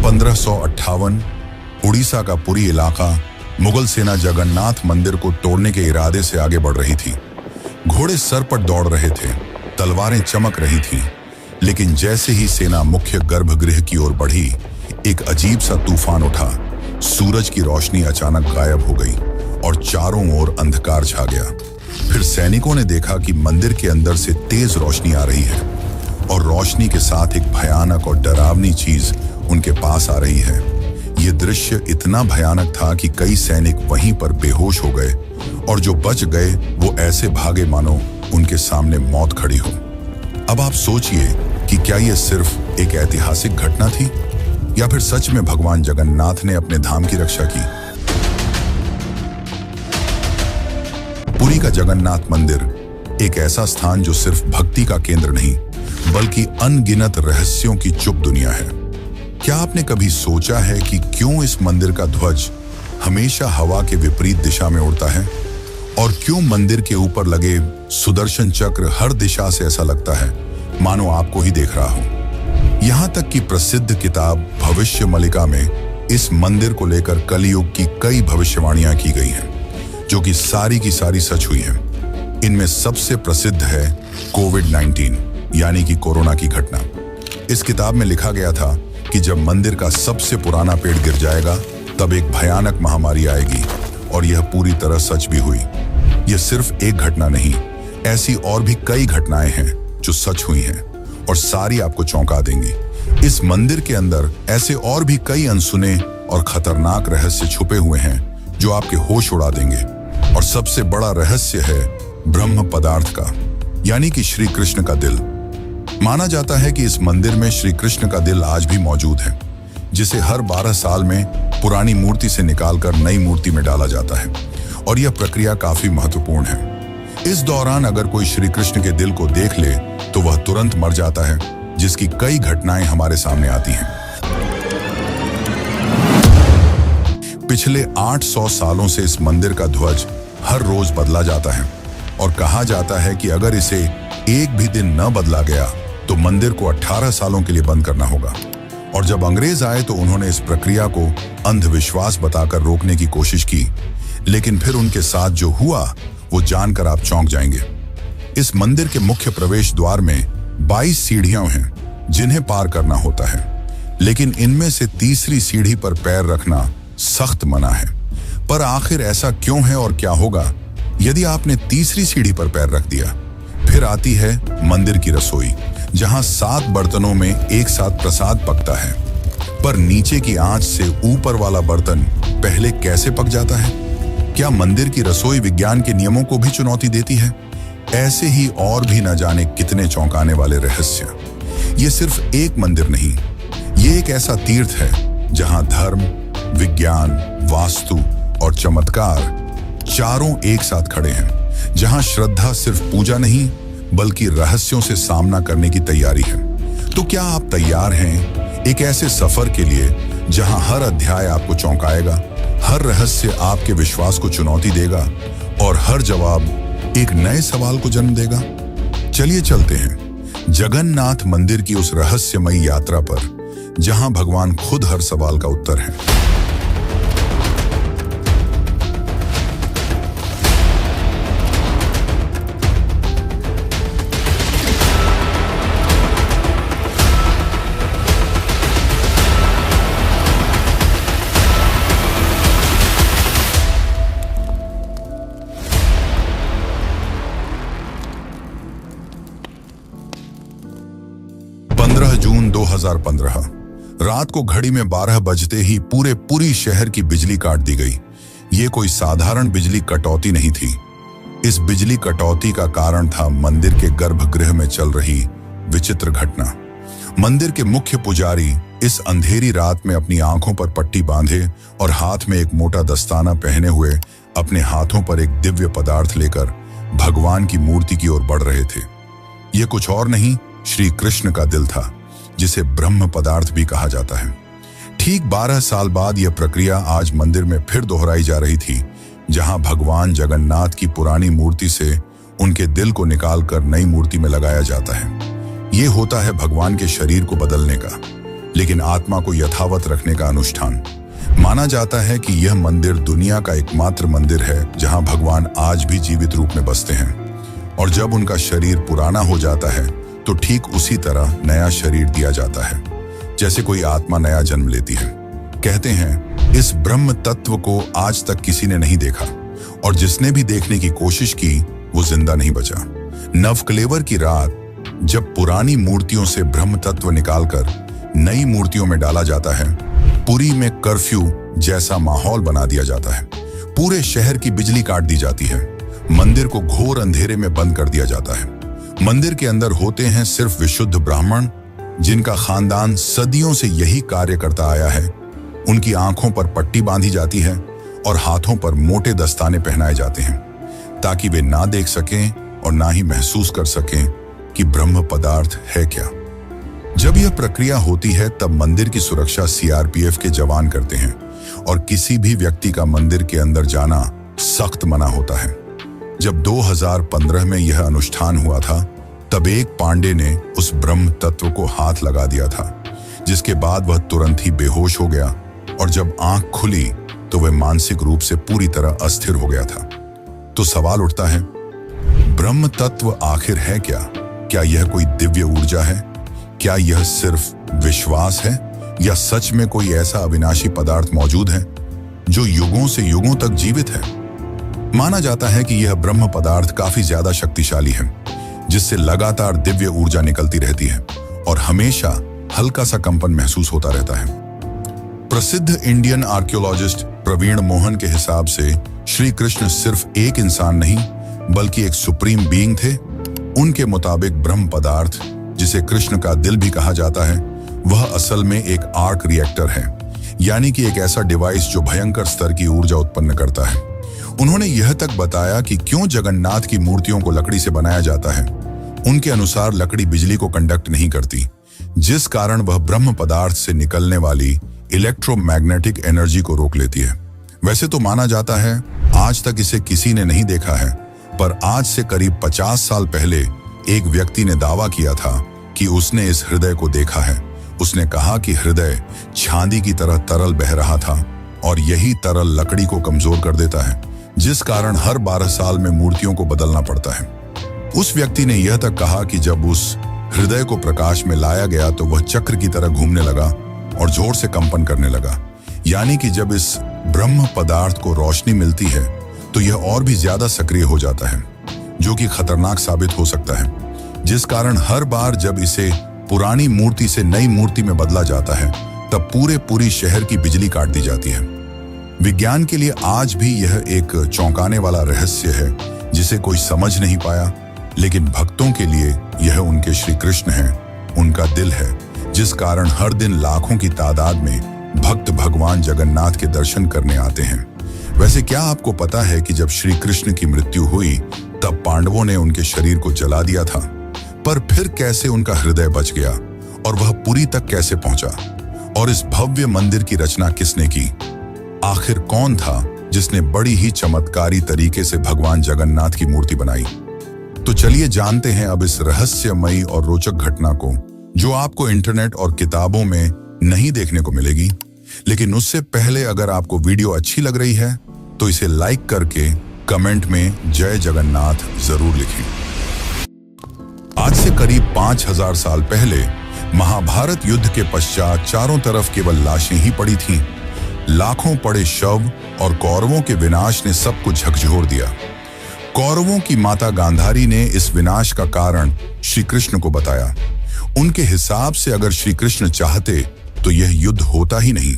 1558 उड़ीसा का पुरी इलाका मुगल सेना जगन्नाथ मंदिर को तोड़ने के इरादे से आगे बढ़ रही थी। घोड़े सर पर दौड़ रहे थे, तलवारें चमक रही थीं, लेकिन जैसे ही सेना मुख्य गर्भगृह की ओर बढ़ी, एक अजीब सा तूफान उठा। सूरज की रोशनी अचानक गायब हो गई और चारों ओर अंधकार छा गया। फिर सैनिकों ने देखा कि मंदिर के अंदर से तेज रोशनी आ रही है और रोशनी के साथ एक भयानक और डरावनी चीज उनके पास आ रही है। यह दृश्य इतना भयानक था कि कई सैनिक वहीं पर बेहोश हो गए और जो बच गए वो ऐसे भागे मानो उनके सामने मौत खड़ी हो। अब आप सोचिए कि क्या यह सिर्फ एक ऐतिहासिक घटना थी या फिर सच में भगवान जगन्नाथ ने अपने धाम की रक्षा की। पुरी का जगन्नाथ मंदिर एक ऐसा स्थान जो सिर्फ भक्ति का केंद्र नहीं बल्कि अनगिनत रहस्यों की चुप दुनिया है। क्या आपने कभी सोचा है कि क्यों इस मंदिर का ध्वज हमेशा हवा के विपरीत दिशा में उड़ता है और क्यों मंदिर के ऊपर लगे सुदर्शन चक्र हर दिशा से ऐसा लगता है मानो आपको ही देख रहा हो। यहाँ तक कि प्रसिद्ध किताब भविष्य मलिका में इस मंदिर को लेकर कलयुग की कई भविष्यवाणियां की गई हैं जो कि सारी की सारी सच हुई हैं। इनमें सबसे प्रसिद्ध है कोविड-19 यानी कि कोरोना की घटना। इस किताब में लिखा गया था कि जब मंदिर का सबसे पुराना पेड़ गिर जाएगा तब एक भयानक महामारी आएगी और यह पूरी तरह सच भी हुई। यह सिर्फ एक घटना नहीं, ऐसी और भी कई घटनाएं हैं जो सच हुई हैं और सारी आपको चौंका देंगी। इस मंदिर के अंदर ऐसे और भी कई अनसुने और खतरनाक रहस्य छुपे हुए हैं जो आपके होश उड़ा देंगे। और सबसे बड़ा रहस्य है ब्रह्म पदार्थ का, यानी कि श्री कृष्ण का दिल। माना जाता है कि इस मंदिर में श्री कृष्ण का दिल आज भी मौजूद है, जिसे हर 12 साल में पुरानी मूर्ति से निकालकर नई मूर्ति में डाला जाता है और यह प्रक्रिया काफी महत्वपूर्ण है। इस दौरान अगर कोई श्री कृष्ण के दिल को देख ले तो वह तुरंत मर जाता है, जिसकी कई घटनाएं हमारे सामने आती हैं। पिछले 800 सालों से इस मंदिर का ध्वज हर रोज बदला जाता है और कहा जाता है कि अगर इसे एक भी दिन न बदला गया तो मंदिर को 18 सालों के लिए बंद करना होगा। और जब अंग्रेज आए तो उन्होंने इस प्रक्रिया को अंधविश्वास बताकर रोकने की कोशिश की, लेकिन फिर उनके साथ जो हुआ वो जानकर आप चौंक जाएंगे। इस मंदिर के मुख्य प्रवेश द्वार में 22 सीढ़ियां हैं जिन्हें पार करना होता है, लेकिन इनमें से तीसरी सीढ़ी पर पैर रखना सख्त मना है। पर आखिर ऐसा क्यों है और क्या होगा यदि आपने तीसरी सीढ़ी पर पैर रख दिया? फिर आती है मंदिर की रसोई, जहां 7 बर्तनों में एक साथ प्रसाद पकता है। पर नीचे की आंच से ऊपर वाला बर्तन पहले कैसे पक जाता है? क्या मंदिर की रसोई विज्ञान के नियमों को भी चुनौती देती है? ऐसे ही और भी न जाने कितने चौंकाने वाले रहस्य। ये सिर्फ एक मंदिर नहीं, ये एक ऐसा तीर्थ है जहां धर्म, विज्ञान, वास्तु और चमत्कार चारों एक साथ खड़े हैं, जहां श्रद्धा सिर्फ पूजा नहीं बल्कि रहस्यों से सामना करने की तैयारी है। तो क्या आप तैयार हैं एक ऐसे सफर के लिए जहां हर अध्याय आपको चौंकाएगा, हर रहस्य आपके विश्वास को चुनौती देगा और हर जवाब एक नए सवाल को जन्म देगा? चलिए चलते हैं जगन्नाथ मंदिर की उस रहस्यमयी यात्रा पर, जहां भगवान खुद हर सवाल का उत्तर है। जून 2015 रात को घड़ी में 12 बजते ही पूरी शहर की बिजली काट दी गई। ये कोई साधारण बिजली कटौती नहीं थी। इस बिजली कटौती का कारण था मंदिर के गर्भगृह में चल रही विचित्र घटना। मंदिर के मुख्य पुजारी इस अंधेरी रात में अपनी आंखों पर पट्टी बांधे और हाथ में एक मोटा दस्ताना पहने हुए अपने हाथों पर एक दिव्य पदार्थ लेकर भगवान की मूर्ति की ओर बढ़ रहे थे। यह कुछ और नहीं, श्री कृष्ण का दिल था, जिसे ब्रह्म पदार्थ भी कहा जाता है। ठीक 12 साल बाद यह प्रक्रिया आज मंदिर में फिर दोहराई जा रही थी, जहां भगवान जगन्नाथ की पुरानी मूर्ति से उनके दिल को निकालकर नई मूर्ति में लगाया जाता है। ये होता है भगवान के शरीर को बदलने का। लेकिन आत्मा को यथावत रखने का अनुष्ठान। माना जाता है कि यह मंदिर दुनिया का एकमात्र मंदिर है जहां भगवान आज भी जीवित रूप में बसते हैं, और जब उनका शरीर पुराना हो जाता है तो ठीक उसी तरह नया शरीर दिया जाता है जैसे कोई आत्मा नया जन्म लेती है। कहते हैं इस ब्रह्म तत्व को आज तक किसी ने नहीं देखा, और जिसने भी देखने की कोशिश की वो जिंदा नहीं बचा। नवकलेवर की रात जब पुरानी मूर्तियों से ब्रह्म तत्व निकालकर नई मूर्तियों में डाला जाता है, पुरी में कर्फ्यू जैसा माहौल बना दिया जाता है। पूरे शहर की बिजली काट दी जाती है, मंदिर को घोर अंधेरे में बंद कर दिया जाता है। मंदिर के अंदर होते हैं सिर्फ विशुद्ध ब्राह्मण, जिनका खानदान सदियों से यही कार्य करता आया है। उनकी आंखों पर पट्टी बांधी जाती है और हाथों पर मोटे दस्ताने पहनाए जाते हैं ताकि वे ना देख सकें और ना ही महसूस कर सकें कि ब्रह्म पदार्थ है क्या। जब यह प्रक्रिया होती है तब मंदिर की सुरक्षा सीआरपीएफ के जवान करते हैं और किसी भी व्यक्ति का मंदिर के अंदर जाना सख्त मना होता है। जब 2015 में यह अनुष्ठान हुआ था तब एक पांडे ने उस ब्रह्म तत्व को हाथ लगा दिया था, जिसके बाद वह तुरंत ही बेहोश हो गया, और जब आंख खुली तो वह मानसिक रूप से पूरी तरह अस्थिर हो गया था। तो सवाल उठता है, ब्रह्म तत्व आखिर है क्या? क्या यह कोई दिव्य ऊर्जा है? क्या यह सिर्फ विश्वास है, या सच में कोई ऐसा अविनाशी पदार्थ मौजूद है जो युगों से युगों तक जीवित है? माना जाता है कि यह ब्रह्म पदार्थ काफी ज्यादा शक्तिशाली है, जिससे लगातार दिव्य ऊर्जा निकलती रहती है और हमेशा हल्का सा कंपन महसूस होता रहता है। प्रसिद्ध इंडियन आर्कियोलॉजिस्ट प्रवीण मोहन के हिसाब से श्री कृष्ण सिर्फ एक इंसान नहीं बल्कि एक सुप्रीम बीइंग थे। उनके मुताबिक ब्रह्म पदार्थ, जिसे कृष्ण का दिल भी कहा जाता है, वह असल में एक आर्क रिएक्टर है, यानी कि एक ऐसा डिवाइस जो भयंकर स्तर की ऊर्जा उत्पन्न करता है। उन्होंने यह तक बताया कि क्यों जगन्नाथ की मूर्तियों को लकड़ी से बनाया जाता है। उनके अनुसार लकड़ी बिजली को कंडक्ट नहीं करती, जिस कारण वह ब्रह्म पदार्थ से निकलने वाली इलेक्ट्रोमैग्नेटिक एनर्जी को रोक लेती है। वैसे तो माना जाता है आज तक इसे किसी ने नहीं देखा है, पर आज से करीब 50 साल पहले एक व्यक्ति ने दावा किया था कि उसने इस हृदय को देखा है। उसने कहा कि हृदय चांदी की तरह तरल बह रहा था और यही तरल लकड़ी को कमजोर कर देता है, जिस कारण हर 12 साल में मूर्तियों को बदलना पड़ता है। उस व्यक्ति ने यह तक कहा कि जब उस हृदय को प्रकाश में लाया गया तो वह चक्र की तरह घूमने लगा और जोर से कंपन करने लगा, यानी कि जब इस ब्रह्म पदार्थ को रोशनी मिलती है तो यह और भी ज्यादा सक्रिय हो जाता है, जो कि खतरनाक साबित हो सकता है। जिस कारण हर बार जब इसे पुरानी मूर्ति से नई मूर्ति में बदला जाता है तब पूरी शहर की बिजली काट दी जाती है। विज्ञान के लिए आज भी यह एक चौंकाने वाला रहस्य है जिसे कोई समझ नहीं पाया, लेकिन भक्तों के लिए यह उनके श्री कृष्ण है, उनका दिल है, जिस कारण हर दिन लाखों की तादाद में भक्त भगवान जगन्नाथ के दर्शन करने आते हैं। वैसे क्या आपको पता है कि जब श्री कृष्ण की मृत्यु हुई तब पांडवों ने उनके शरीर को जला दिया था, पर फिर कैसे उनका हृदय बच गया और वह पुरी तक कैसे पहुंचा? और इस भव्य मंदिर की रचना किसने की? आखिर कौन था जिसने बड़ी ही चमत्कारी तरीके से भगवान जगन्नाथ की मूर्ति बनाई? तो चलिए जानते हैं अब इस रहस्यमयी और रोचक घटना को, जो आपको इंटरनेट और किताबों में नहीं देखने को मिलेगी। लेकिन उससे पहले अगर आपको वीडियो अच्छी लग रही है तो इसे लाइक करके कमेंट में जय जगन्नाथ जरूर लिखें। आज से करीब 5000 साल पहले महाभारत युद्ध के पश्चात चारों तरफ केवल लाशें ही पड़ी थीं। लाखों पड़े शव और कौरवों के विनाश ने सबको झकझोर दिया। कौरवों की माता गांधारी ने इस विनाश का कारण श्री कृष्ण को बताया। उनके हिसाब से अगर श्री कृष्ण चाहते तो यह युद्ध होता ही नहीं,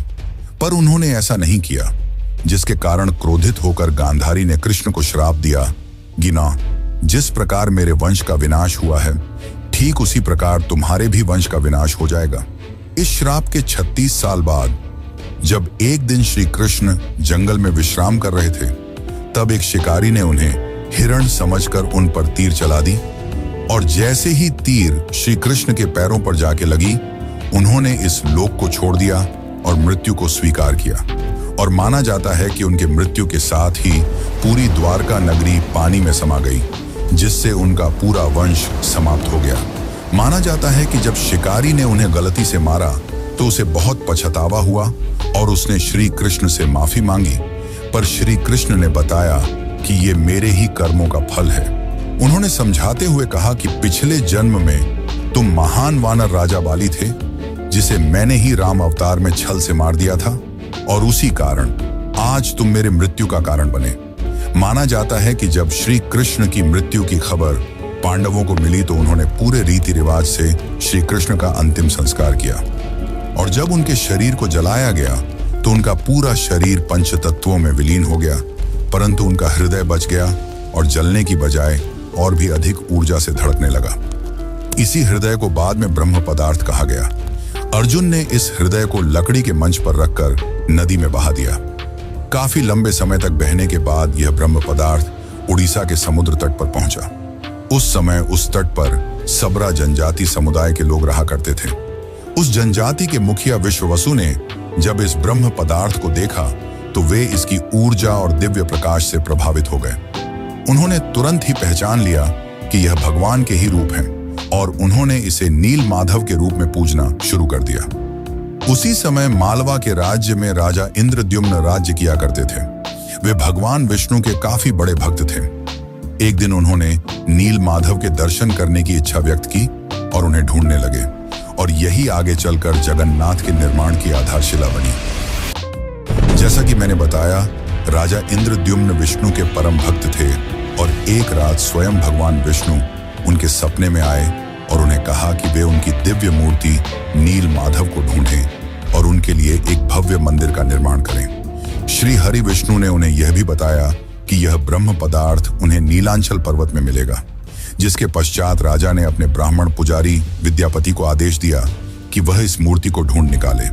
पर उन्होंने ऐसा नहीं किया, जिसके कारण क्रोधित होकर गांधारी ने कृष्ण को श्राप दिया, गिना, जिस प्रकार मेरे वंश का विनाश हुआ है ठीक उसी प्रकार तुम्हारे भी वंश का विनाश हो जाएगा। इस श्राप के 36 साल बाद जब एक दिन श्री कृष्ण जंगल में विश्राम कर रहे थे, तब एक शिकारी ने उन्हें हिरण समझकर उन पर तीर चला दी, और जैसे ही तीर श्री कृष्ण के पैरों पर जाके लगी, उन्होंने इस लोक को छोड़ दिया और मृत्यु को स्वीकार किया। और माना जाता है कि उनके मृत्यु के साथ ही पूरी द्वारका नगरी पानी में समा गई, जिससे उनका पूरा वंश समाप्त हो गया। माना जाता है कि जब शिकारी ने उन्हें गलती से मारा तो उसे बहुत पछतावा हुआ और उसने श्री कृष्ण से माफी मांगी, पर श्री कृष्ण ने बताया कि ये मेरे ही कर्मों का फल है। उन्होंने समझाते हुए कहा कि पिछले जन्म में तुम महान वानर राजा बाली थे, जिसे मैंने ही राम अवतार में छल से मार दिया था, और उसी कारण आज तुम मेरे मृत्यु का कारण बने। माना जाता है कि जब श्री कृष्ण की मृत्यु की खबर पांडवों को मिली तो उन्होंने पूरे रीति रिवाज से श्री कृष्ण का अंतिम संस्कार किया, और जब उनके शरीर को जलाया गया तो उनका पूरा शरीर पंच तत्वों में विलीन हो गया, परंतु उनका हृदय बच गया और जलने की बजाय और भी अधिक ऊर्जा से धड़कने लगा। इसी हृदय को बाद में ब्रह्म पदार्थ कहा गया। अर्जुन ने इस हृदय को लकड़ी के मंच पर रखकर नदी में बहा दिया। काफी लंबे समय तक बहने के बाद यह ब्रह्म पदार्थ उड़ीसा के समुद्र तट पर पहुंचा। उस समय उस तट पर सबरा जनजाति समुदाय के लोग रहा करते थे। उस जनजाति के मुखिया विश्ववसु ने जब इस ब्रह्म पदार्थ को देखा तो वे इसकी ऊर्जा और दिव्य प्रकाश से प्रभावित हो गए। उन्होंने तुरंत ही पहचान लिया कि यह भगवान के ही रूप हैं, और उन्होंने इसे नील माधव के रूप में पूजना शुरू कर दिया। उसी समय मालवा के राज्य में राजा इंद्रद्युम्न राज्य किया करते थे। वे भगवान विष्णु के काफी बड़े भक्त थे। एक दिन उन्होंने नील माधव के दर्शन करने की इच्छा व्यक्त की और उन्हें ढूंढने लगे, और यही आगे चलकर जगन्नाथ के निर्माण की आधारशिला बनी। जैसा कि मैंने बताया, राजा इंद्रद्युम्न विष्णु के परम भक्त थे, और एक रात स्वयं भगवान विष्णु उनके सपने में आए और उन्हें कहा कि वे उनकी दिव्य मूर्ति नील माधव को ढूंढें और उनके लिए एक भव्य मंदिर का निर्माण करें। श्री हरि विष्णु ने उन्हें यह भी बताया कि यह ब्रह्म पदार्थ उन्हें नीलांचल पर्वत में मिलेगा, जिसके पश्चात राजा ने अपने ब्राह्मण पुजारी विद्यापति को आदेश दिया कि वह इस मूर्ति को ढूंढ निकाले।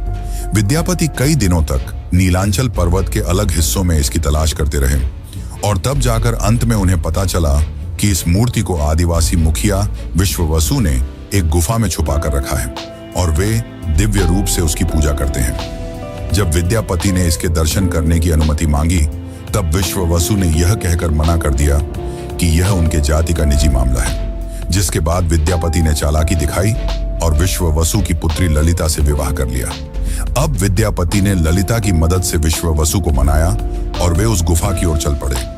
विद्यापति कई दिनों तक नीलांचल पर्वत के अलग हिस्सों में इसकी तलाश करते रहे, और तब जाकर अंत में उन्हें पता चला कि इस मूर्ति को आदिवासी मुखिया विश्ववसु ने एक गुफा में छुपा कर रखा है, और वे दिव्य रूप से उसकी पूजा करते हैं। जब विद्यापति ने इसके दर्शन करने की अनुमति मांगी, तब विश्ववसु ने यह कहकर मना कर दिया कि यह उनके जाति का निजी मामला है। जिसके बाद विद्यापति ने चालाकी दिखाई और विश्ववसु की पुत्री ललिता से विवाह कर लिया। अब विद्यापति ने ललिता की मदद से विश्ववसु को मनाया और वे उस गुफा की ओर चल पड़े।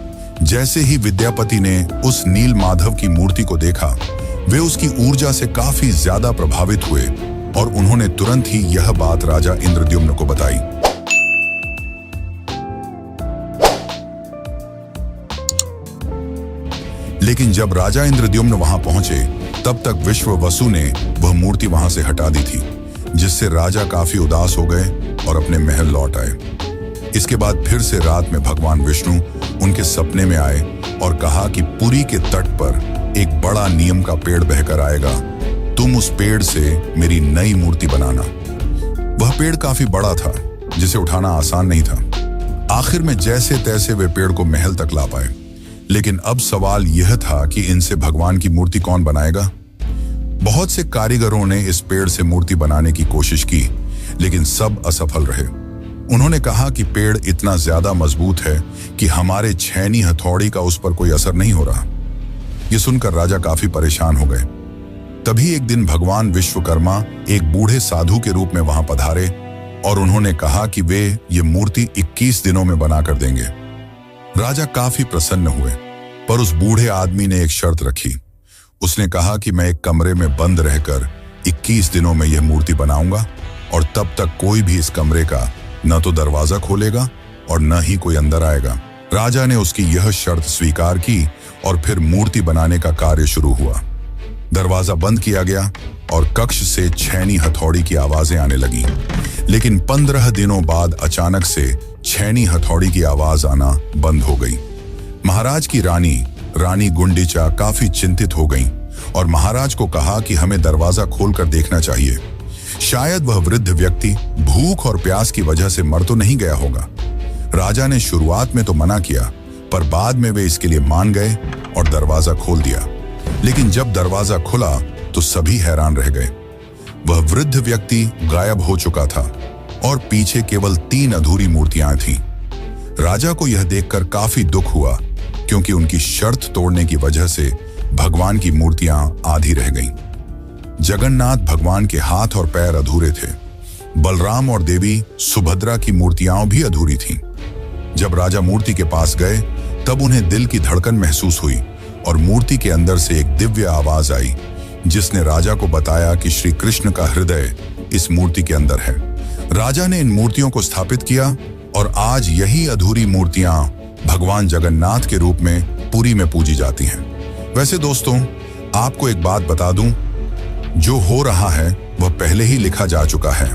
जैसे ही विद्यापति ने उस नील माधव की मूर्ति को देखा, वे उसकी ऊर्जा से काफी ज्यादा प्रभावित हुए, और उन्होंने तुरंत ही यह बात राजा इंद्रद्युम्न को बताई। लेकिन जब राजा इंद्रद्युम्न वहां पहुंचे, तब तक विश्ववसु ने वह मूर्ति वहां से हटा दी थी, जिससे राजा काफी उदास हो गए और अपने महल लौट आए। इसके बाद फिर से रात में भगवान विष्णु उनके सपने में आए और कहा कि पुरी के तट पर एक बड़ा नीम का पेड़ बहकर आएगा, तुम उस पेड़ से मेरी नई मूर्ति बनाना। वह पेड़ काफी बड़ा था, जिसे उठाना आसान नहीं था। आखिर में जैसे तैसे वे पेड़ को महल तक ला पाए, लेकिन अब सवाल यह था कि इनसे भगवान की मूर्ति कौन बनाएगा। बहुत से कारीगरों ने इस पेड़ से मूर्ति बनाने की कोशिश की, लेकिन सब असफल रहे। उन्होंने कहा कि पेड़ इतना ज्यादा मजबूत है कि हमारे छेनी हथौड़ी का उस पर कोई असर नहीं हो रहा। यह सुनकर राजा काफी परेशान हो गए। तभी एक दिन भगवान विश्वकर्मा एक बूढ़े साधु के रूप में वहां पधारे और उन्होंने कहा कि वे ये मूर्ति 21 दिनों में बनाकर देंगे। राजा काफी प्रसन्न हुए, पर उस बूढ़े आदमी ने एक शर्त रखी। उसने कहा कि मैं एक कमरे में बंद रहकर 21 दिनों में यह मूर्ति बनाऊंगा, और तब तक कोई भी इस कमरे का न तो दरवाजा खोलेगा और न ही कोई अंदर आएगा। राजा ने उसकी यह शर्त स्वीकार की और फिर मूर्ति बनाने का कार्य शुरू हुआ। दरवाजा बंद किया गया और कक्ष से छेनी हथौड़ी की आवाजें आने लगी, लेकिन 15 दिनों बाद अचानक से छेनी हथौड़ी की आवाज आना बंद हो गई। महाराज की रानी गुंडीचा काफी चिंतित हो गईं और महाराज को कहा कि हमें दरवाजा खोलकर देखना चाहिए। शायद वह वृद्ध व्यक्ति भूख और प्यास की वजह से मर तो नहीं गया होगा। राजा ने शुरुआत में तो मना किया, पर बाद में वे इसके लिए मान गए और दरवाजा खोल दिया। लेकिन जब दरवाजा खुला तो सभी हैरान रह गए। वह वृद्ध व्यक्ति गायब हो चुका था और पीछे केवल 3 अधूरी मूर्तियां थीं। राजा को यह देखकर काफी दुख हुआ, क्योंकि उनकी शर्त तोड़ने की वजह से भगवान की मूर्तियां आधी रह गईं। जगन्नाथ भगवान के हाथ और पैर अधूरे थे, बलराम और देवी सुभद्रा की मूर्तियां भी अधूरी थीं। जब राजा मूर्ति के पास गए तब उन्हें दिल की धड़कन महसूस हुई और मूर्ति के अंदर से एक दिव्य आवाज आई, जिसने राजा को बताया कि श्री कृष्ण का हृदय इस मूर्ति के अंदर है। राजा ने इन मूर्तियों को स्थापित किया और आज यही अधूरी मूर्तियां भगवान जगन्नाथ के रूप में पुरी में पूजी जाती हैं। वैसे दोस्तों, आपको एक बात बता दूं, जो हो रहा है वह पहले ही लिखा जा चुका है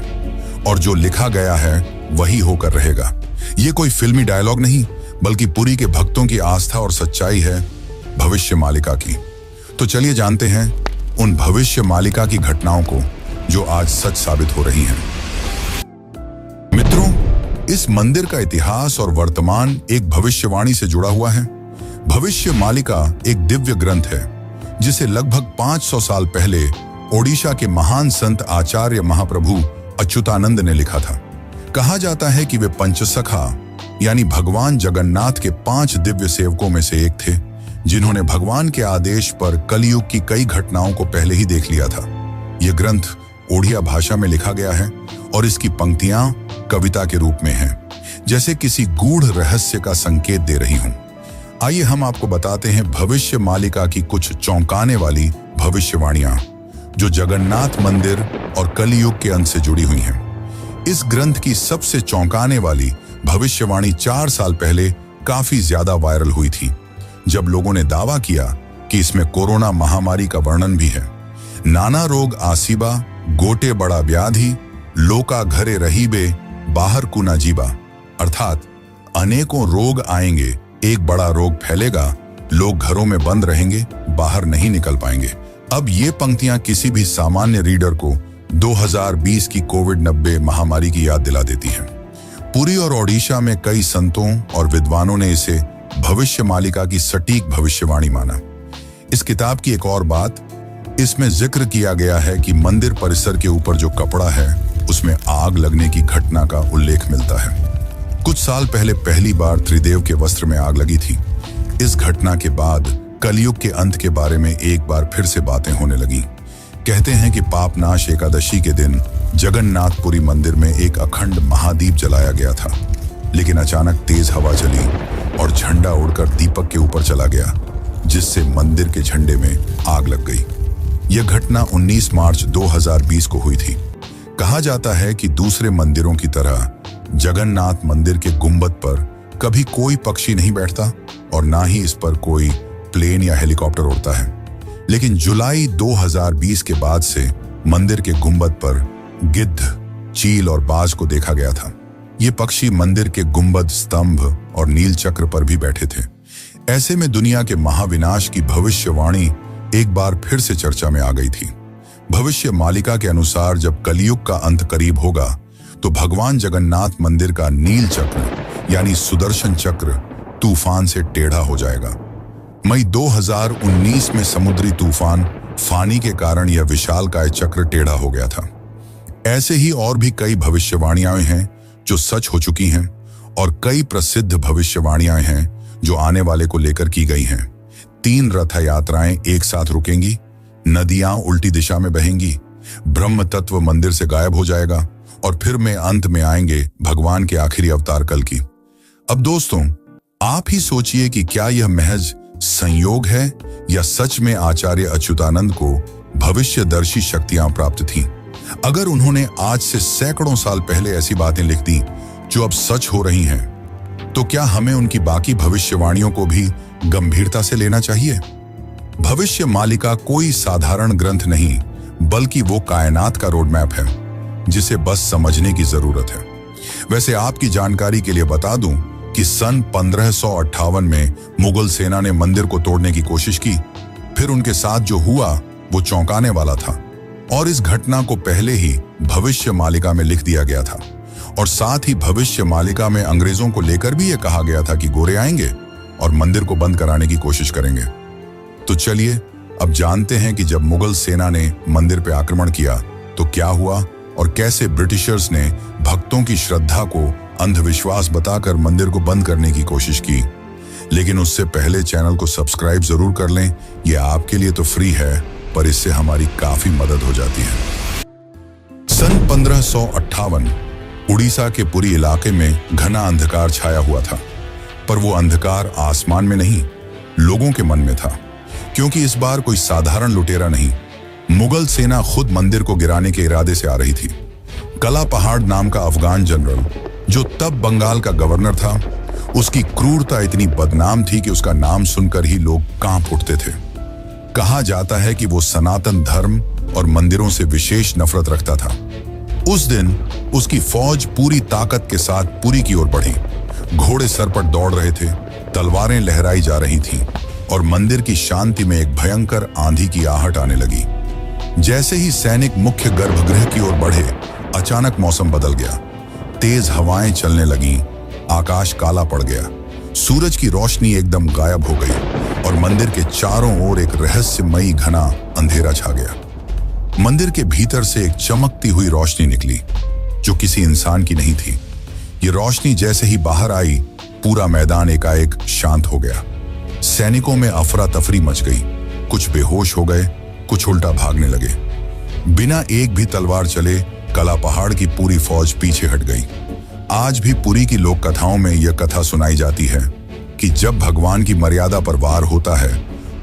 और जो लिखा गया है वही होकर रहेगा। ये कोई फिल्मी डायलॉग नहीं, बल्कि पुरी के भक्तों की आस्था और सच्चाई है भविष्य मालिका की। तो चलिए जानते हैं उन भविष्य मालिका की घटनाओं को जो आज सच साबित हो रही हैं। मित्रों, इस मंदिर का इतिहास और वर्तमान एक भविष्यवाणी से जुड़ा हुआ है। भविष्य मालिका एक दिव्य ग्रंथ है जिसे लगभग 500 साल पहले ओडिशा के महान संत आचार्य महाप्रभु अच्युतानंद ने लिखा था। कहा जाता है कि वे पंचसखा यानी भगवान जगन्नाथ के 5 दिव्य सेवकों में से एक थे, जिन्होंने भगवान के आदेश पर कलयुग की कई घटनाओं को पहले ही देख लिया था। यह ग्रंथ ओडिया भाषा में लिखा गया है और इसकी पंक्तियां कविता के रूप में हैं, जैसे किसी गूढ़ रहस्य का संकेत दे रही हूं। आइए हम आपको बताते हैं भविष्य मालिका की कुछ चौंकाने वाली भविष्यवाणियां जो जगन्नाथ मंदिर और कलयुग के अंत से जुड़ी हुई हैं। इस ग्रंथ की सबसे चौंकाने वाली भविष्यवाणी 4 साल पहले काफी ज्यादा वायरल हुई थी, जब लोगों ने दावा किया कि इसमें कोरोना महामारी का वर्णन भी है। नाना रोग आसीबा, गोटे बड़ा व्याधि, लोका घरे रहीबे, बाहर कुना जीबा, अर्थात अनेकों रोग आएंगे, एक बड़ा रोग फैलेगा, लोग घरों में बंद रहेंगे, बाहर नहीं निकल पाएंगे। अब ये पंक्तियां किसी भी सामान्य रीडर को 2020 की कोविड-19 महामारी की याद दिला देती हैं। पुरी और ओडिशा में कई संतों और विद्वानों ने इसे भविष्य मालिका की सटीक भविष्यवाणी माना। इस किताब की एक और बात, इसमें जिक्र किया गया है कि मंदिर परिसर के ऊपर जो कपड़ा है उसमें आग लगने की घटना का उल्लेख मिलता है। कुछ साल पहले पहली बार त्रिदेव के वस्त्र में आग लगी थी। इस घटना के बाद कलयुग के अंत के बारे में एक बार फिर से बातें होने लगी। कहते हैं कि पापनाश एकादशी के दिन जगन्नाथपुरी मंदिर में एक अखंड महादीप जलाया गया था, लेकिन अचानक तेज हवा चली और झंडा उड़कर दीपक के ऊपर चला गया, जिससे मंदिर के झंडे में आग लग गई। यह घटना 19 मार्च 2020 को हुई थी। कहा जाता है कि दूसरे मंदिरों की तरह जगन्नाथ मंदिर के गुंबद पर कभी कोई पक्षी नहीं बैठता और ना ही इस पर कोई प्लेन या हेलीकॉप्टर उड़ता है, लेकिन जुलाई 2020 के बाद से मंदिर के गुंबद पर गिद्ध, चील और बाज को देखा गया था। ये पक्षी मंदिर के गुंबद, स्तंभ और नील चक्र पर भी बैठे थे। ऐसे में दुनिया के महाविनाश की भविष्यवाणी एक बार फिर से चर्चा में आ गई थी। भविष्य मालिका के अनुसार जब कलयुग का अंत करीब होगा तो भगवान जगन्नाथ मंदिर का नील चक्र यानी सुदर्शन चक्र तूफान से टेढ़ा हो जाएगा। मई 2019 में समुद्री तूफान फानी के कारण यह विशालकाय चक्र टेढ़ा हो गया था। ऐसे ही और भी कई भविष्यवाणियां हैं जो सच हो चुकी हैं और कई प्रसिद्ध भविष्यवाणियां हैं जो आने वाले को लेकर की गई हैं। 3 रथ यात्राएं एक साथ रुकेंगी, नदियां उल्टी दिशा में बहेंगी, ब्रह्म तत्व मंदिर से गायब हो जाएगा और फिर में अंत में आएंगे भगवान के आखिरी अवतार कल की। अब दोस्तों, आप ही सोचिए कि क्या यह महज संयोग है या सच में आचार्य अच्युतानंद को भविष्यदर्शी शक्तियां प्राप्त थीं। अगर उन्होंने आज से सैकड़ों साल पहले ऐसी बातें लिख दी जो अब सच हो रही हैं, तो क्या हमें उनकी बाकी भविष्यवाणियों को भी गंभीरता से लेना चाहिए? भविष्य मालिका कोई साधारण ग्रंथ नहीं, बल्कि वो कायनात का रोड मैप है जिसे बस समझने की जरूरत है। वैसे आपकी जानकारी के लिए बता दूं कि सन 1558 में मुगल सेना ने मंदिर को तोड़ने की कोशिश की। फिर उनके साथ जो हुआ वो चौंकाने वाला था और इस घटना को पहले ही भविष्य मालिका में लिख दिया गया था। और साथ ही भविष्य मालिका में अंग्रेजों को लेकर भी यह कहा गया था कि गोरे आएंगे और मंदिर को बंद कराने की कोशिश करेंगे। तो चलिए अब जानते हैं कि जब मुगल सेना ने मंदिर पर आक्रमण किया तो क्या हुआ और कैसे ब्रिटिशर्स ने भक्तों की श्रद्धा को अंधविश्वास बताकर मंदिर को बंद करने की कोशिश की। लेकिन उससे पहले चैनल को सब्सक्राइब जरूर कर लें। यह आपके लिए तो फ्री है, पर इससे हमारी काफी मदद हो जाती है। सन 1558 उड़ीसा के पुरी इलाके में घना अंधकार छाया हुआ था, पर वो अंधकार आसमान में नहीं, लोगों के मन में था। क्योंकि इस बार कोई साधारण लुटेरा नहीं, मुगल सेना खुद मंदिर को गिराने के इरादे से आ रही थी। कला पहाड़ नाम का अफगान जनरल, जो तब बंगाल का गवर्नर था, उसकी क्रूरता इतनी बदनाम थी कि उसका नाम सुनकर ही लोग कांप उठते थे। कहा जाता है कि वो सनातन धर्म और मंदिरों से विशेष नफरत रखता था। उस दिन उसकी फौज पूरी ताकत के साथ पुरी की ओर बढ़ी। घोड़े सर पर दौड़ रहे थे, तलवारें लहराई जा रही थीं और मंदिर की शांति में एक भयंकर आंधी की आहट आने लगी। जैसे ही सैनिक मुख्य गर्भगृह की ओर बढ़े, अचानक मौसम बदल गया। तेज हवाएं चलने लगीं, आकाश काला पड़ गया, सूरज की रोशनी एकदम गायब हो गई और मंदिर के चारों ओर एक रहस्यमयी घना अंधेरा छा गया। मंदिर के भीतर से एक चमकती हुई रोशनी निकली, जो किसी इंसान की नहीं थी। ये रोशनी जैसे ही बाहर आई, पूरा मैदान एकाएक शांत हो गया। सैनिकों में अफरा तफरी मच गई, कुछ बेहोश हो गए, कुछ उल्टा भागने लगे। बिना एक भी तलवार चले कला पहाड़ की पूरी फौज पीछे हट गई। आज भी पुरी की लोक कथाओं में यह कथा सुनाई जाती है कि जब भगवान की मर्यादा पर वार होता है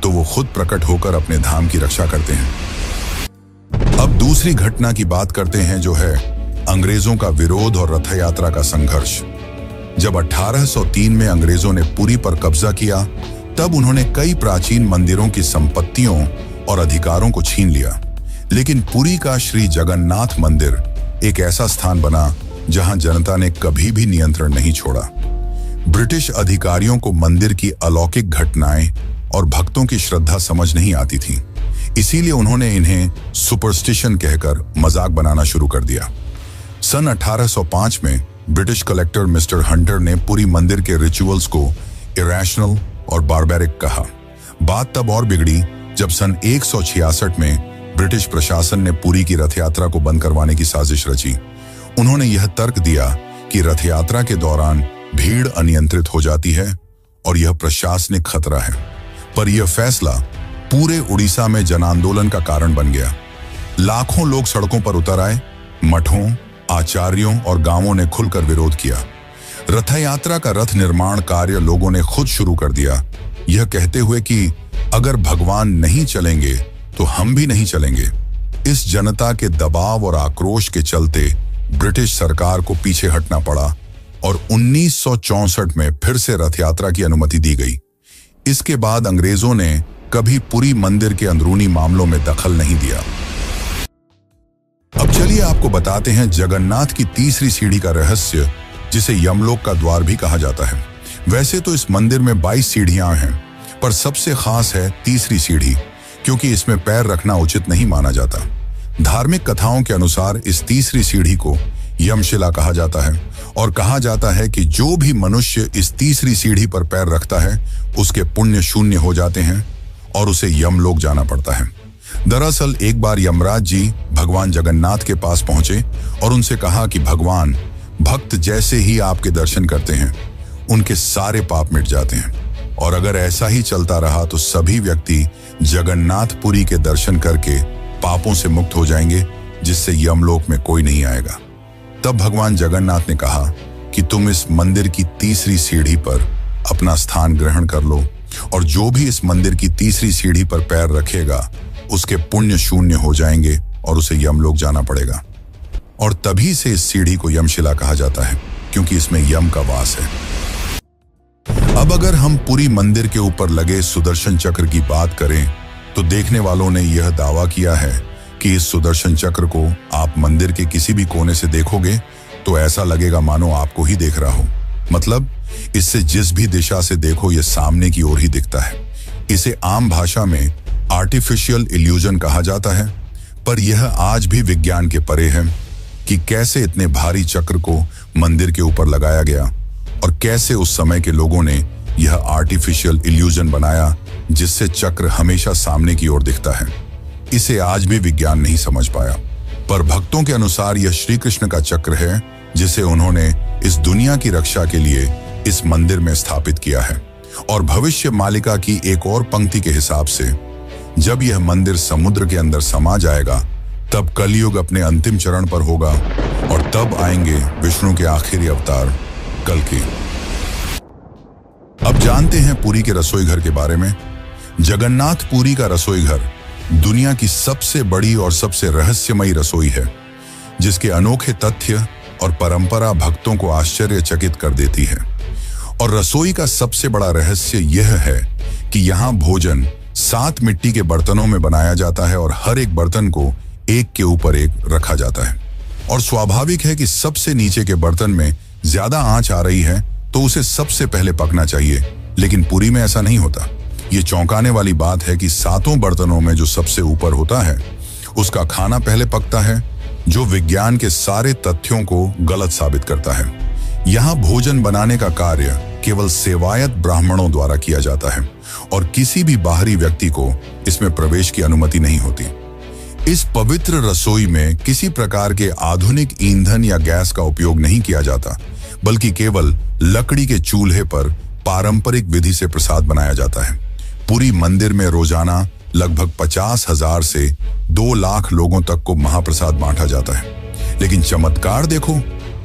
तो वो खुद प्रकट होकर अपने धाम की रक्षा करते हैं। अब दूसरी घटना की बात करते हैं, जो है अंग्रेजों का विरोध और रथ यात्रा का संघर्ष। जब 1803 में अंग्रेजों ने पुरी पर कब्जा किया, तब उन्होंने कई प्राचीन मंदिरों की संपत्तियों और अधिकारों को छीन लिया। लेकिन पुरी का श्री जगन्नाथ मंदिर एक ऐसा स्थान बना जहां जनता ने कभी भी नियंत्रण नहीं छोड़ा। ब्रिटिश अधिकारियों को मंदिर की अलौकिक घटनाएं और भक्तों की श्रद्धा समझ नहीं आती थी, इसीलिए उन्होंने इन्हें सुपरस्टिशन कहकर मजाक बनाना शुरू कर दिया। सन 1805 में ब्रिटिश कलेक्टर मिस्टर हंटर ने पुरी मंदिर के रिचुअल्स को इरेशनल और बारबैरिक कहा। बात तब और बिगड़ी जब सन 166 में ब्रिटिश प्रशासन ने पुरी की रथ यात्रा को बंद करवाने की साजिश रची। उन्होंने यह तर्क दिया कि रथ यात्रा के दौरान भीड़ अनियंत्रित हो जाती है और यह प्रशासनिक खतरा है। पर यह फैसला पूरे उड़ीसा में जन आंदोलन का कारण बन गया। लाखों लोग सड़कों पर उतर आए, मठों, आचार्यों और गांवों ने खुलकर विरोध किया। रथ यात्रा का रथ निर्माण कार्य लोगों ने खुद शुरू कर दिया, यह कहते हुए कि अगर भगवान नहीं चलेंगे तो हम भी नहीं चलेंगे। इस जनता के दबाव और आक्रोश के चलते ब्रिटिश सरकार को पीछे हटना पड़ा और 1964 में फिर से रथ यात्रा की अनुमति दी गई। इसके बाद अंग्रेजों ने कभी पुरी मंदिर के अंदरूनी मामलों में दखल नहीं दिया। अब चलिए आपको बताते हैं जगन्नाथ की तीसरी सीढ़ी का रहस्य, जिसे यमलोक का द्वार भी कहा जाता है। वैसे तो इस मंदिर में 22 सीढ़ियां हैं, पर सबसे खास है तीसरी सीढ़ी, क्योंकि इसमें पैर रखना उचित नहीं माना जाता। धार्मिक कथाओं के अनुसार इस तीसरी सीढ़ी को यमशिला कहा जाता है और कहा जाता है कि जो भी मनुष्य इस तीसरी सीढ़ी पर पैर रखता है, उसके पुण्य शून्य हो जाते हैं और उसे यमलोक जाना पड़ता है। दरअसल एक बार यमराज जी भगवान जगन्नाथ के पास पहुंचे और उनसे कहा कि भगवान, भक्त जैसे ही आपके दर्शन करते हैं उनके सारे पाप मिट जाते हैं, और अगर ऐसा ही चलता रहा तो सभी व्यक्ति जगन्नाथपुरी के दर्शन करके पापों से मुक्त हो जाएंगे, जिससे यमलोक में कोई नहीं आएगा। तब भगवान जगन्नाथ ने कहा कि तुम इस मंदिर की तीसरी सीढ़ी पर अपना स्थान ग्रहण कर लो, और जो भी इस मंदिर की तीसरी सीढ़ी पर पैर रखेगा उसके पुण्य शून्य हो जाएंगे और उसे यमलोक जाना पड़ेगा। और तभी से इस सीढ़ी को यमशिला कहा जाता है, क्योंकि इसमें यम का वास है। अब अगर हम पुरी मंदिर के ऊपर लगे सुदर्शन चक्र की बात करें, तो देखने वालों ने यह दावा किया है कि इस सुदर्शन चक्र को आप मंदिर के किसी भी कोने से देखोगे तो ऐसा लगेगा मानो आपको ही देख रहा हो। मतलब इससे जिस भी दिशा से देखो यह सामने की ओर ही दिखता है। इसे आम भाषा में आर्टिफिशियल इल्यूजन कहा जाता है, पर यह आज भी विज्ञान के परे है कि कैसे इतने भारी चक्र को मंदिर के ऊपर लगाया गया और कैसे उस समय के लोगों ने यह आर्टिफिशियल इल्यूजन बनाया जिससे चक्र हमेशा सामने की ओर दिखता है। इसे आज भी विज्ञान नहीं समझ पाया, पर भक्तों के अनुसार यह श्री कृष्ण का चक्र है जिसे उन्होंने इस दुनिया की रक्षा के लिए इस मंदिर में स्थापित किया है। और भविष्य मालिका की एक और पंक्ति के हिसाब से जब यह मंदिर समुद्र के अंदर समा जाएगा तब कलयुग अपने अंतिम चरण पर होगा और तब आएंगे विष्णु के आखिरी अवतार कल्कि। अब जानते हैं पुरी के रसोई घर के बारे में। जगन्नाथ पुरी का रसोई घर दुनिया की सबसे बड़ी और सबसे रहस्यमयी रसोई है, जिसके अनोखे तथ्य और परंपरा भक्तों को आश्चर्यचकित कर देती है। और रसोई का सबसे बड़ा रहस्य यह है कि यहाँ भोजन 7 मिट्टी के बर्तनों में बनाया जाता है और हर एक बर्तन को एक के ऊपर एक रखा जाता है। और स्वाभाविक है कि सबसे नीचे के बर्तन में ज्यादा आंच आ रही है तो उसे सबसे पहले पकना चाहिए, लेकिन पुरी में ऐसा नहीं होता। ये चौंकाने वाली बात है कि 7 बर्तनों में जो सबसे ऊपर होता है उसका खाना पहले पकता है, जो विज्ञान के सारे तथ्यों को गलत साबित करता है। यहाँ भोजन बनाने का कार्य केवल सेवायत ब्राह्मणों द्वारा किया जाता है और किसी भी बाहरी व्यक्ति को इसमें प्रवेश की अनुमति नहीं होती। इस पवित्र रसोई में किसी प्रकार के आधुनिक ईंधन या गैस का उपयोग नहीं किया जाता, बल्कि केवल लकड़ी के चूल्हे पर पारंपरिक विधि से प्रसाद बनाया जाता है। पुरी मंदिर में रोजाना लगभग 50,000 से 2 लाख लोगों तक को महाप्रसाद बांटा जाता है। लेकिन चमत्कार देखो,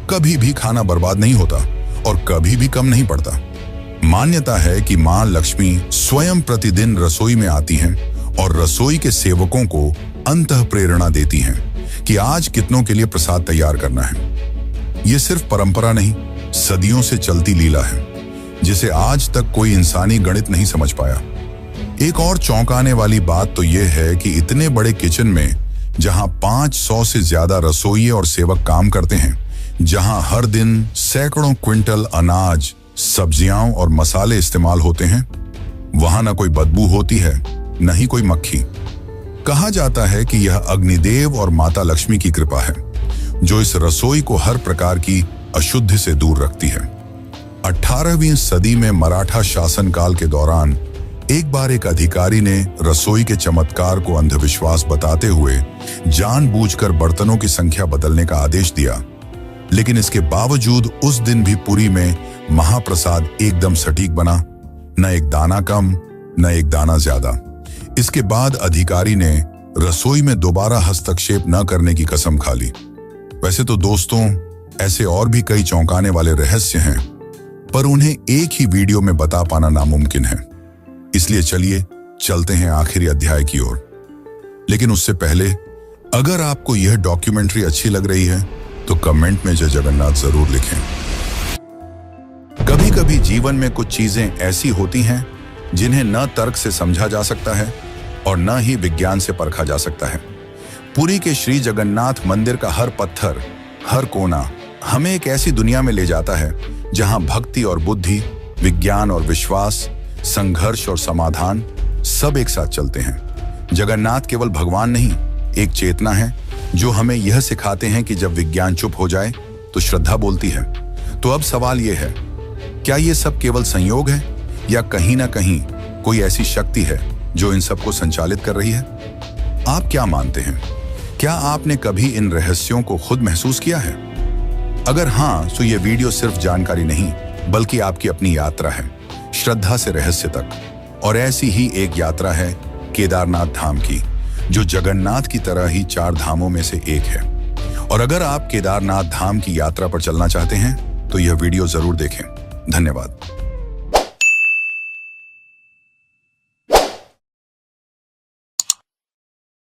कभी भी खाना बर्बाद नहीं होता और कभी भी कम नहीं पड़ता। मान्यता है कि मां लक्ष्मी स्वयं प्रतिदिन रसोई में आती हैं और रसोई के सेवकों को अंतः प्रेरणा देती हैं कि आज कितनों के लिए प्रसाद तैयार करना है। ये सिर्फ परंपरा नहीं, सदियों से चलती लीला है, जिसे आज तक कोई इंसानी गणित नहीं समझ पाया। एक और चौंकाने वाली बात तो यह है कि इतने बड़े किचन में, जहां 500 से ज्यादा रसोइये और सेवक काम करते हैं, जहां हर दिन सैकड़ों क्विंटल अनाज, सब्जियां और मसाले इस्तेमाल होते हैं, वहां न कोई बदबू होती है, न ही कोई मक्खी। कहा जाता है कि यह अग्निदेव और माता लक्ष्मी की कृपा है, जो इस रसोई को हर प्रकार की अशुद्धि से दूर रखती है। 18वीं सदी में मराठा शासनकाल के दौरान एक बार एक अधिकारी ने रसोई के चमत्कार को अंधविश्वास बताते हुए जानबूझकर बर्तनों की संख्या बदलने का आदेश दिया। लेकिन इसके बावजूद उस दिन भी पुरी में महाप्रसाद एकदम सटीक बना, न एक दाना कम, न एक दाना ज्यादा। इसके बाद अधिकारी ने रसोई में दोबारा हस्तक्षेप न करने की कसम खा ली। वैसे तो दोस्तों, ऐसे और भी कई चौंकाने वाले रहस्य हैं, पर उन्हें एक ही वीडियो में बता पाना नामुमकिन है। इसलिए चलिए चलते हैं आखिरी अध्याय की ओर। लेकिन उससे पहले, अगर आपको यह डॉक्यूमेंट्री अच्छी लग रही है तो कमेंट में जय जगन्नाथ जरूर लिखें। कभी कभी जीवन में कुछ चीजें ऐसी होती हैं जिन्हें न तर्क से समझा जा सकता है और न ही विज्ञान से परखा जा सकता है। पुरी के श्री जगन्नाथ मंदिर का हर पत्थर, हर कोना हमें एक ऐसी दुनिया में ले जाता है जहां भक्ति और बुद्धि, विज्ञान और विश्वास, संघर्ष और समाधान सब एक साथ चलते हैं। जगन्नाथ केवल भगवान नहीं, एक चेतना है जो हमें यह सिखाते हैं कि जब विज्ञान चुप हो जाए तो श्रद्धा बोलती है। तो अब सवाल यह है, क्या ये सब केवल संयोग है या कहीं ना कहीं कोई ऐसी शक्ति है जो इन सबको संचालित कर रही है? आप क्या मानते हैं? क्या आपने कभी इन रहस्यों को खुद महसूस किया है? अगर हाँ, तो ये वीडियो सिर्फ जानकारी नहीं, बल्कि आपकी अपनी यात्रा है, श्रद्धा से रहस्य तक। और ऐसी ही एक यात्रा है केदारनाथ धाम की, जो जगन्नाथ की तरह ही 4 धामों में से एक है। और अगर आप केदारनाथ धाम की यात्रा पर चलना चाहते हैं तो यह वीडियो जरूर देखें। धन्यवाद।